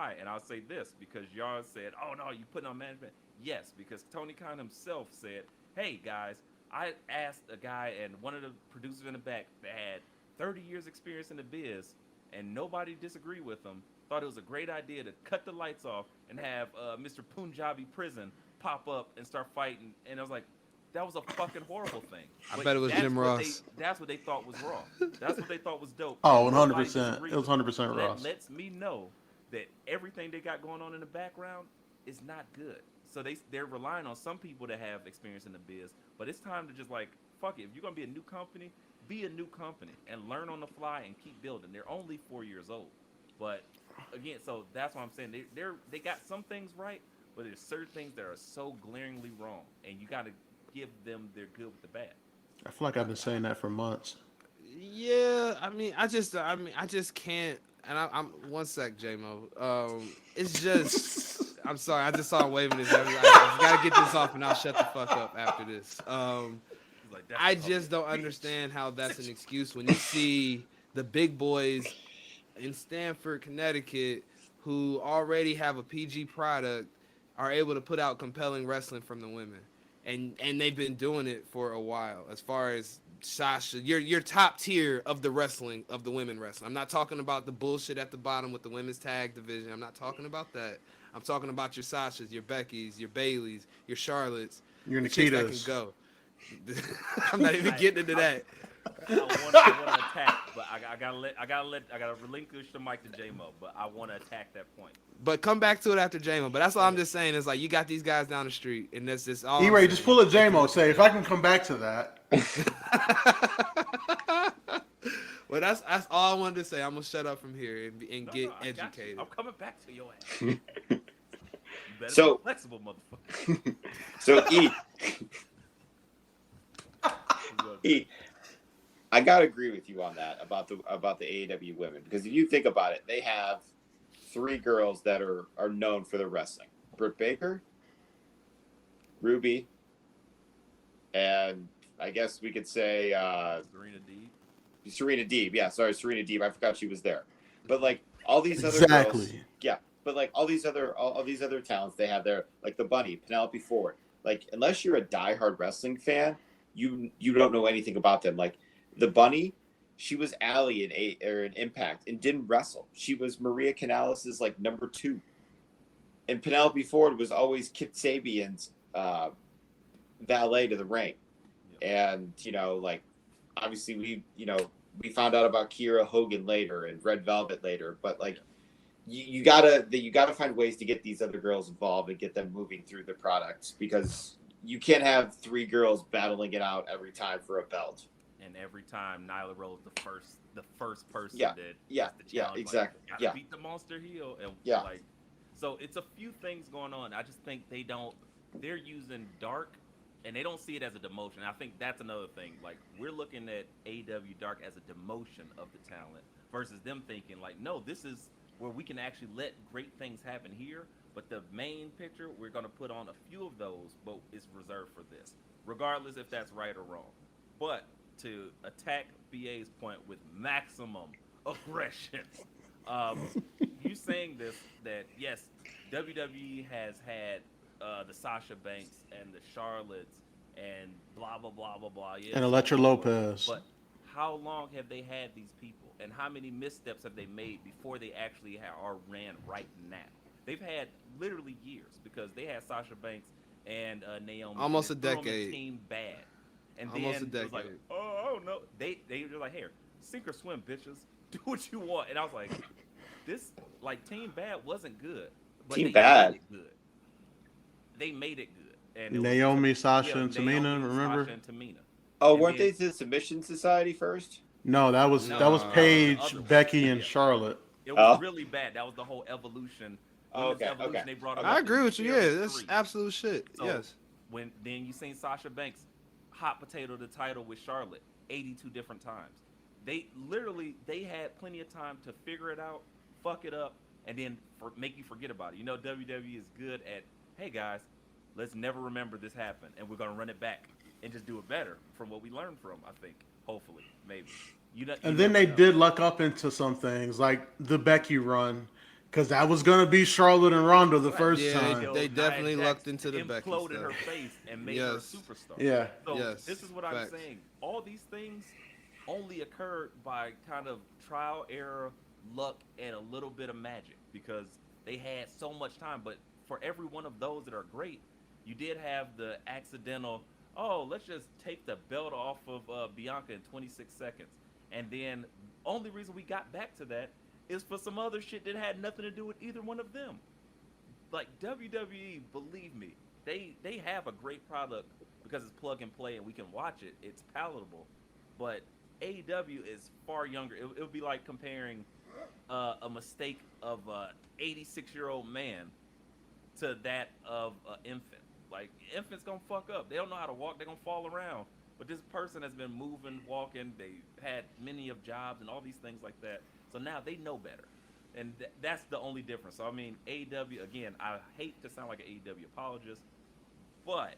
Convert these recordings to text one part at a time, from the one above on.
why, and I'll say this because y'all said, "Oh no, you putting on management." Yes, because Tony Khan himself said, "Hey guys, I asked a guy and one of the producers in the back that had 30 years experience in the biz, and nobody disagreed with him. Thought it was a great idea to cut the lights off and have Mr. Punjabi Prison pop up and start fighting." And I was like, that was a fucking horrible thing. I But bet it was Jim Ross. that's what they thought was wrong. That's what they thought was dope. Oh, And nobody 100%. disagreed It was with them. 100% So that Ross. lets me know that everything they got going on in the background is not good. So they're relying on some people to have experience in the biz. But it's time to just like fuck it. If you're gonna be a new company, be a new company and learn on the fly and keep building. They're only 4 years old. But again, so that's what I'm saying. They got some things right, but there's certain things that are so glaringly wrong, and you got to give them their good with the bad. I feel like I've been saying that for months. Yeah, I just can't. And I'm one sec, J-Mo. It's just, I'm sorry, I just saw him waving his hand. I gotta get this off, and I'll shut the fuck up after this. Like, I just don't understand how that's an excuse when you see the big boys in Stamford, Connecticut, who already have a PG product, are able to put out compelling wrestling from the women, and they've been doing it for a while. As far as Sasha, you're top tier of the wrestling of the women wrestling. I'm not talking about the bullshit at the bottom with the women's tag division. I'm not talking about that. I'm talking about your Sashas, your Beckys, your Baileys, your Charlottes, Your the chicks that Nikitas. can go. I'm not even getting into that. I want to attack, but I gotta relinquish the mic to J-Mo, but I want to attack that point. But come back to it after J-Mo. But that's all I'm just saying is like you got these guys down the street, and that's just all. E-Ray, just pull a J-Mo. Say, if I can come back to that. Well, that's all I wanted to say. I'm gonna shut up from here and get I got you. educated. I'm coming back to your ass. You better So- be flexible, motherfucker. So E, I gotta agree with you on that about the AEW women, because if you think about it, they have 3 girls that are known for their wrestling: Britt Baker, Ruby, and I guess we could say Serena Deeb. Yeah, sorry, Serena Deeb. I forgot she was there. But like all these other girls, yeah. But like all these other talents they have there, like the Bunny, Penelope Ford. Like unless you're a diehard wrestling fan, you don't know anything about them. Like the Bunny, she was Allie in Impact and didn't wrestle. She was Maria Canales' like number 2, and Penelope Ford was always Kip Sabian's valet to the ring. And like obviously we found out about Kiera Hogan later and Red Velvet later, but like you gotta find ways to get these other girls involved and get them moving through the products, because you can't have 3 girls battling it out every time for a belt. And every time Nyla Rose the first person Yeah, that yeah, the challenge, exactly. Like, Yeah, beat the monster heel, and Yeah. like so it's a few things going on. I just think they're using dark, and they don't see it as a demotion. I think that's another thing. Like we're looking at AEW Dark as a demotion of the talent versus them thinking like, no, this is where we can actually let great things happen here. But the main picture, we're going to put on a few of those, but it's reserved for this, regardless if that's right or wrong. But to attack BA's point with maximum aggression, you saying this, that yes, WWE has had the Sasha Banks and the Charlottes and blah blah blah blah blah. Yes, And Elektra Lopez. But how long have they had these people, and how many missteps have they made before they actually are ran right now? They've had literally years, because they had Sasha Banks and Naomi. Almost a threw them decade. The team bad, and Almost then a it was like, decade. oh no, they were like, here, sink or swim, bitches, do what you want. And I was like, this like Team Bad wasn't good, but Team they Bad. made it good. They made it good. And it Naomi, was, Sasha, and Naomi, Tamina, remember? Sasha and Tamina. Oh, And weren't then- they the Submission Society first? No, that was No, Paige, other one. Becky, and Yeah. Charlotte. It was Oh. really bad. That was the whole evolution. Oh, Women's okay, evolution. okay. They brought up I in agree with you. Yeah, Series that's 3. absolute shit. So, Yes. When then you seen Sasha Banks hot potato the title with Charlotte 82 different times. They had plenty of time to figure it out, fuck it up, and then make you forget about it. WWE is good at, hey guys, let's never remember this happened, and we're gonna run it back and just do it better from what we learned from. I think, hopefully, maybe. And then they did luck up into some things, like the Becky run. Because that was gonna be Charlotte and Ronda the Right. first Yeah, time. they Nia definitely Jax lucked into the Becky imploded her stuff. face and made her a Yes. superstar. Yeah. So Yes. this is what I'm Facts. saying. All these things only occurred by kind of trial, error, luck, and a little bit of magic because they had so much time. But for every one of those that are great, you did have the accidental. Oh, let's just take the belt off of Bianca in 26 seconds, and then only reason we got back to that is for some other shit that had nothing to do with either one of them. Like WWE, believe me, they have a great product because it's plug and play and we can watch it. It's palatable, but AEW is far younger. It would be like comparing a mistake of a 86-year-old man to that of an infant. Like infants gonna fuck up. They don't know how to walk. They're gonna fall around. But this person has been moving, walking. They had many of jobs and all these things like that. So now they know better, and that's the only difference. So I mean, AEW again. I hate to sound like an AEW apologist, but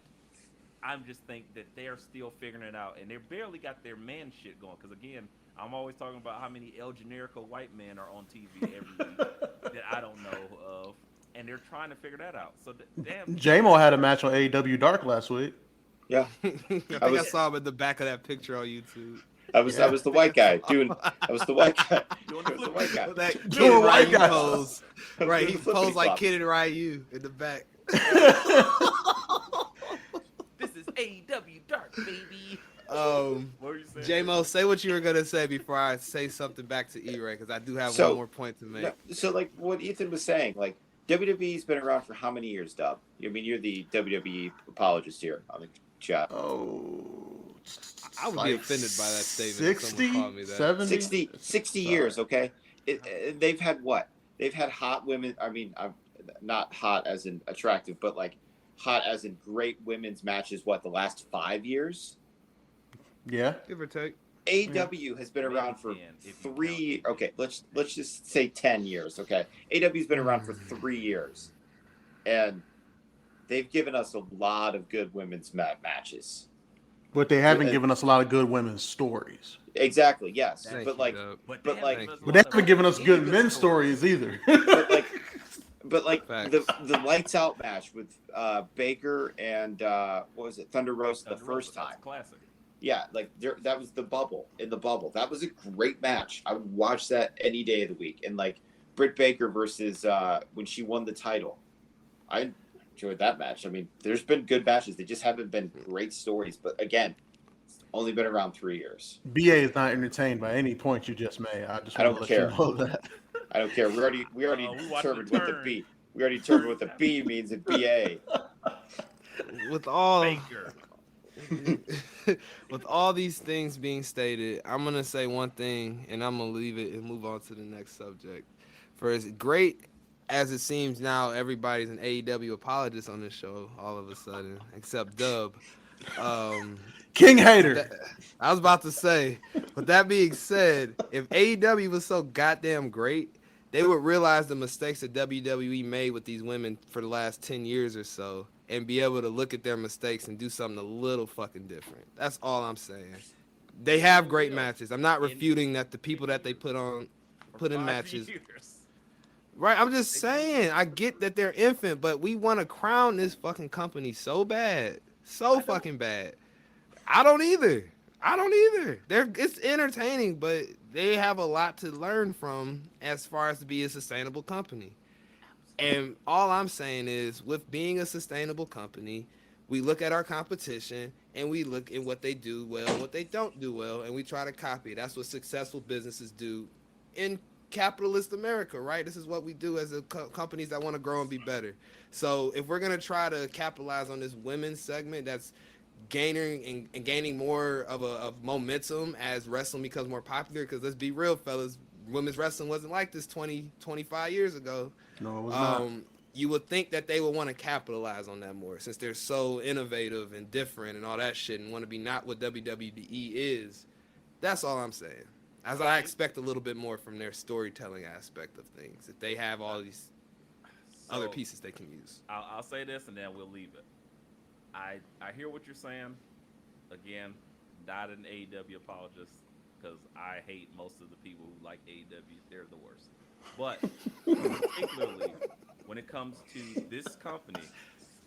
I'm just think that they're still figuring it out, and they barely got their man shit going. Because again, I'm always talking about how many El Generico white men are on TV every week that I don't know of, and they're trying to figure that out. So damn, J-Mo had a match on AEW Dark last week. Yeah, I think was- I saw him in the back of that picture on YouTube. I was the white guy doing. I was the white guy. Doing I was the white guy. That Kid Doing white Ryu guy. pose. I was Right, doing he the flippity posed like flop. Kid and Ryu in the back. this is AEW Dark, baby. What were you saying? J-Mo, say what you were gonna say before I say something back to E-Ray, because I do have So- one more point to make. No, so like what Ethan was saying, like WWE's been around for how many years, Dub? I mean, you're the WWE apologist here on the chat. Oh, I would be offended by that statement if someone 60, called me that. 70? 60 years, okay? They've had what? They've had hot women. I mean, I'm not hot as in attractive, but like hot as in great women's matches. What, the last 5 years? Yeah. Give or take. AW has been Maybe around for 10, if you 3. count. Okay, let's just say 10 years. Okay, AW's been around for 3 years, and they've given us a lot of good women's matches. But they haven't And- given us a lot of good women's stories. Exactly, yes, Thank but you, like, Dub. But, But, like- But they haven't given us good men's stories either. but like Facts. the lights out match with Baker and what was it, Thunder Rosa the first time. Classic. Yeah, like that was the bubble in the bubble. That was a great match. I would watch that any day of the week. And like Britt Baker versus when she won the title, I enjoyed that match. I mean, there's been good matches. They just haven't been great stories. But again, it's only been around 3 years. BA is not entertained by any point you just made. I just I want to don't let you know that. I don't care. We already We watched determined the what the turn. B. We already determined what the B means in BA. With all Baker. with all these things being stated, I'm gonna say one thing, and I'm gonna leave it and move on to the next subject. For as great as it seems now, everybody's an AEW apologist on this show all of a sudden, except Dub. King Hater. I was about to say, with that being said, if AEW was so goddamn great, they would realize the mistakes that WWE made with these women for the last 10 years or so and be able to look at their mistakes and do something a little fucking different. That's all I'm saying. They have great matches. I'm not refuting that the people that they put in 5 matches. years. Right, I'm just saying, I get that they're infant, but we want to crown this fucking company so bad. So fucking bad. I don't either. It's entertaining, but they have a lot to learn from as far as to be a sustainable company. And all I'm saying is, with being a sustainable company, we look at our competition and we look at what they do well and what they don't do well, and we try to copy it. That's what successful businesses do in capitalist America, right? This is what we do as companies that want to grow and be better. So if we're going to try to capitalize on this women's segment that's gaining and gaining more of momentum as wrestling becomes more popular, because let's be real, fellas, women's wrestling wasn't like this 25 years ago. No, it was not. You would think that they would want to capitalize on that more, since they're so innovative and different and all that shit, and want to be not what WWE is. That's all I'm saying. As I expect a little bit more from their storytelling aspect of things, if they have all these other So, pieces they can use. I'll say this and then we'll leave it. I hear what you're saying. Again, not an AEW apologist because I hate most of the people who like AEW. They're the worst. But particularly when it comes to this company,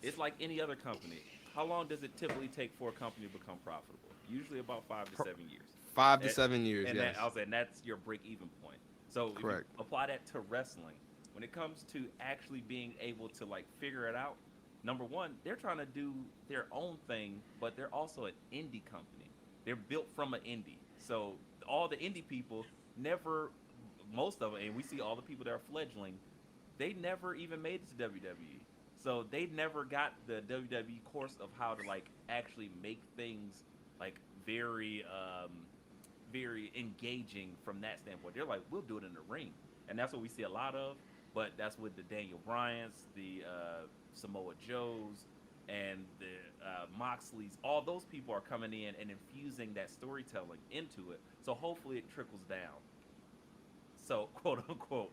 it's like any other company. How long does it typically take for a company to become profitable? Usually about 5 to 7 years. 5 to 7 years. And Yes. that I was saying that's your break even point. So if you Correct. apply that to wrestling, when it comes to actually being able to like figure it out, number one, they're trying to do their own thing, but they're also an indie company. They're built from an indie. So all the indie people never, most of them, and we see all the people that are fledgling, they never even made it to WWE. So they never got the WWE course of how to like actually make things like very very engaging from that standpoint. They're like, we'll do it in the ring, and that's what we see a lot of. But that's with the Daniel Bryants, the Samoa Joes, and the Moxleys. All those people are coming in and infusing that storytelling into it. So hopefully it trickles down. So quote unquote,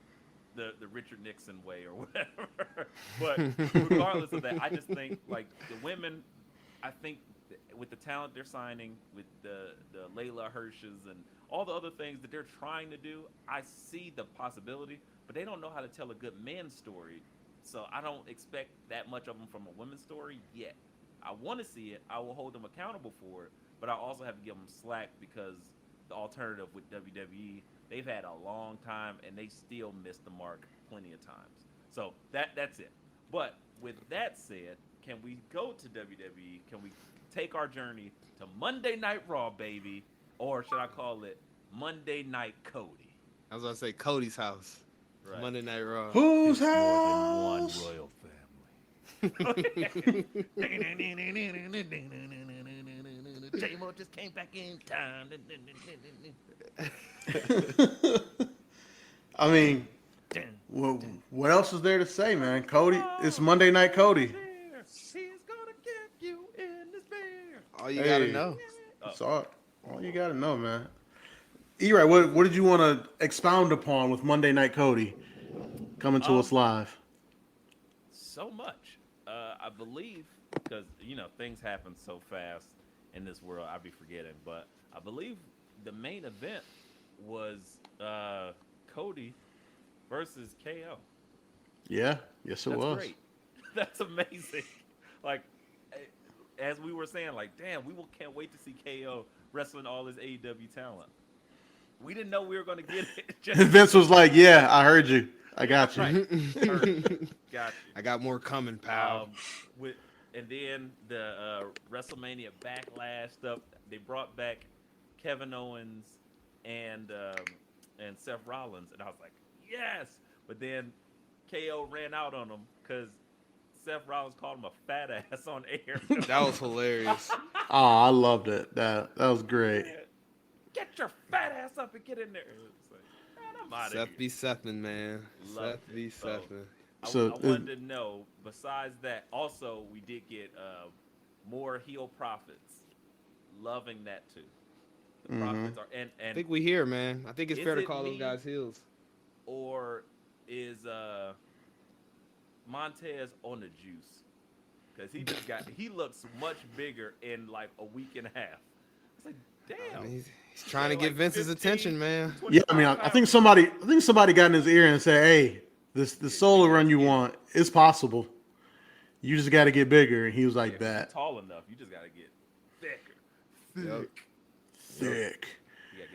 the Richard Nixon way or whatever. But regardless of that, I just think like the women, I think with the talent they're signing, with the Layla Hirsch's and all the other things that they're trying to do, I see the possibility, but they don't know how to tell a good men's story. So I don't expect that much of them from a women's story yet. I want to see it. I will hold them accountable for it, but I also have to give them slack because the alternative with WWE, they've had a long time and they still missed the mark plenty of times. So that's it. But with that said, can we go to WWE? Can we take our journey to Monday Night Raw, baby? Or should I call it Monday Night Cody? I was gonna say Cody's house. Right. Monday Night Raw. Whose More than one house? royal family. J-Mo just came back in time. I mean, what else is there to say, man? Cody, it's Monday Night Cody. He's gonna get you in this beer. All you gotta Hey. know. That's all you gotta know, man. E-Right, what did you want to expound upon with Monday Night Cody coming to us live? So much. I believe, because, things happen so fast in this world, I'd be forgetting. But I believe the main event was Cody versus KO. Yeah, yes it That's was. great. That's amazing. Like, as we were saying, like, damn, can't wait to see KO wrestling all his AEW talent. We didn't know we were going to get it. And Vince was like, "Yeah, I heard you. I got you." Right. Got you. I got more coming, pal. And then the WrestleMania Backlash stuff. They brought back Kevin Owens and Seth Rollins, and I was like, yes. But then KO ran out on him because Seth Rollins called him a fat ass on air. That was hilarious. Oh, I loved it. That was great. Get your fat ass up and get in there. It's like, man, I'm out of Seth here. be Sethin', man. Loved Seth be it. Sethin'. So, I wanted to know, besides that, also, we did get more heel profits. Loving that, too. The profits are... And I think we here, man. I think it's Is fair to it call me? those guys heels. Or is Montez on the juice? Because he looks much bigger in like a week and a half. It's like, damn. I mean, he's trying to Like get Vince's 15, attention, man. Yeah, I mean, I think somebody got in his ear and said, "Hey, this the solo run you want, it's possible. You just got to get bigger." And he was like, You're "Bet, tall enough. You just got to get thicker. Yep. thick."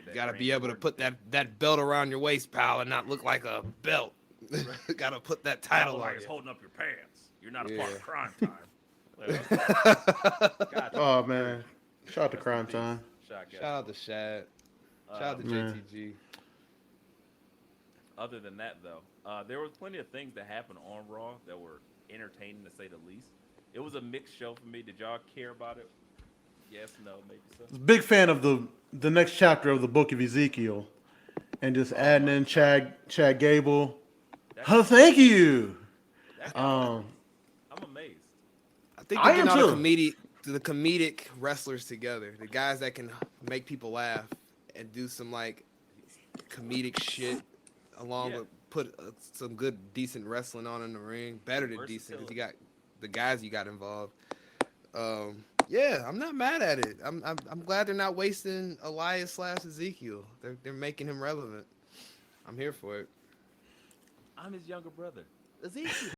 You gotta be able to put that belt around your waist, pal, and not look like a belt. Gotta put that title like on it's you. holding up your pants. You're not a Yeah. part of crime time. Gotcha. Oh man, shout out to Crime Time. Shout out to Shad. Shout out to man. JTG. Other than that, though, there was plenty of things that happened on Raw that were entertaining, to say the least. It was a mixed show for me. Did y'all care about it? Yes, no, maybe so. Big fan of the next chapter of the Book of Ezekiel, and just adding in Chad Gable. Oh, thank you. I'm amazed. I think I they're am getting all too. the comedic wrestlers together. The guys that can make people laugh and do some like comedic shit along Yeah. with put some good decent wrestling on in the ring. Better than decent because you got the guys you got involved. Yeah, I'm not mad at it. I'm glad they're not wasting Elias / Ezekiel. They're making him relevant. I'm here for it. I'm his younger brother. Ezekiel.